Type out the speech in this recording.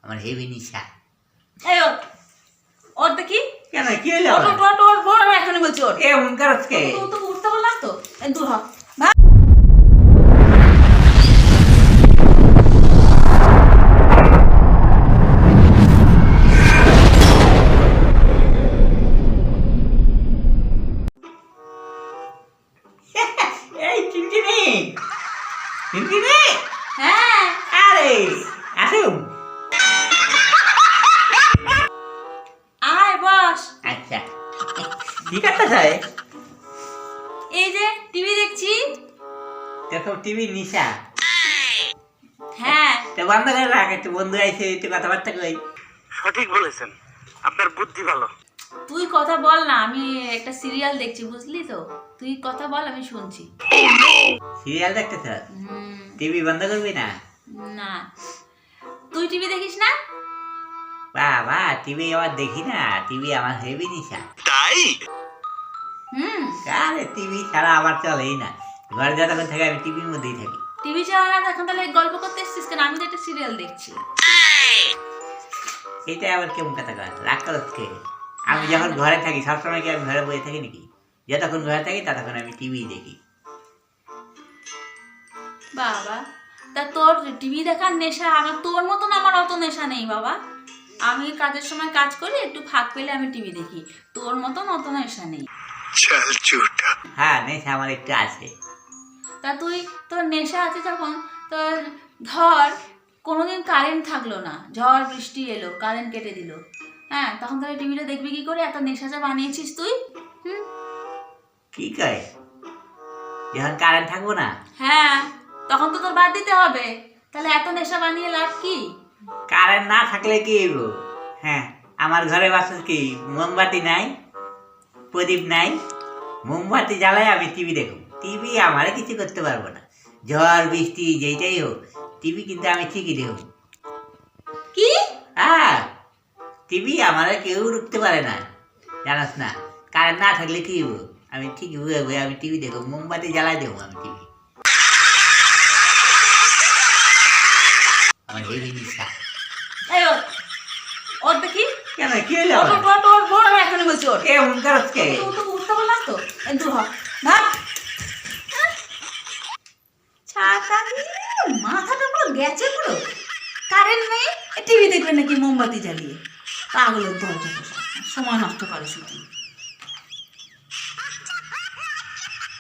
আমার হেভি নিশা। এই ওর দেখি কেন কি হলো? ওর বড় এখনই বলছি ওর এ মন করছ কে? তো উঠতে বললাম তো দূর হ। এই চিনচিনি চিনচিনি। হ্যাঁ আরে আসুন। আয় বস। আচ্ছা কি করতেছ? এই যে টিভি দেখছি। দেখো টিভি নিশা। হ্যাঁ তো বন্ধ করে রাখ, একটু বন্ধু আইছে একটু কথাবার্তা কই। সঠিক বলেছেন, আপনার বুদ্ধি ভালো। তুই কথা বল না, আমি একটা সিরিয়াল দেখছি বুঝলি তো, তুই কথা বল আমি শুনছি। সিরিয়াল দেখতেছ? হুম, টিভি বন্ধ করবি না? না তুই টিভি দেখিস না? বাবা টিভি আবার দেখি না, টিভি আমার হেভি নিশা। তাই হুম, আরে টিভি ছাড়া আমার চলেই না, ঘরে যতক্ষণ থাকে আমি টিভির মধ্যেই থাকি। টিভি চালা না, এখন তাহলে গল্প করতে এসেছিস কেন? আমি তো একটা সিরিয়াল দেখছি। এটা আবার কেমন কথা কয়? রাগ করছ কে? আমি যখন ঘরে থাকি সবসময় কি আমি ঘরে বসে থাকি নাকি? যতক্ষণ ঘরে থাকি ততক্ষণ আমি টিভি দেখি। বাবা, তা তোর টিভি দেখার নেশা, আমার তোর মতন আমার অত নেশা নেই বাবা। আমি কাজের সময় কাজ করি, একটু ফাঁক পেলে আমি টিভি দেখি, তোর মতন অত নেশা নেই। চল চুটা। হ্যাঁ নেশা আমার একটু আছে। তা তুই, তোর নেশা আছে যখন, তোর ধর কোনোদিন কারেন্ট থাকলো না, ঝড় বৃষ্টি এলো, কারেন্ট কেটে দিল, হ্যাঁ তখন তাহলে টিভিটা দেখবি কি করে? এত নেশা যা বানিয়েছিস তুই। হুম, কি কয়? যখন কারেন্ট থাকবো না? হ্যাঁ তখন তো তোর বাদ দিতে হবে, তাহলে এত নেশা বানিয়ে লাভ কি? কারেন্ট না থাকলে কি হইব? হ্যাঁ আমার ঘরে বাসা কি মোমবাতি নাই, প্রদীপ নাই, মোমবাতি জ্বালাই আমি টিভি দেখব। টিভি আমারে কিছু করতে পারবো না, ঝড় বৃষ্টি যেইটাই হোক টিভি কিন্তু আমি ঠিকই দেখব। কি? হ্যাঁ টিভি আমারে কেউ রুখতে পারে না, জানাস না? কারেন্ট না থাকলে কি হইব? আমি ঠিকই বুঝে বুঝে আমি টিভি দেখব, মোমবাতি জ্বালাই দেবো আমি টিভি। আমার হেভি নিশা। এই ওর দেখি কেন কি হলো? ওর বড় এখনই বলছি ওর কে মন করছ কে? তো উঠতে বললাম তো দূর হ। ভাগ। ছাতা দিয়ে মাথাটা পুরো গেছে পুরো। কারেন্ট নেই, টিভি দেখবেন নাকি মোমবাতি জ্বালিয়ে? পাগলের দরজা, সময় নষ্ট করে শুধু।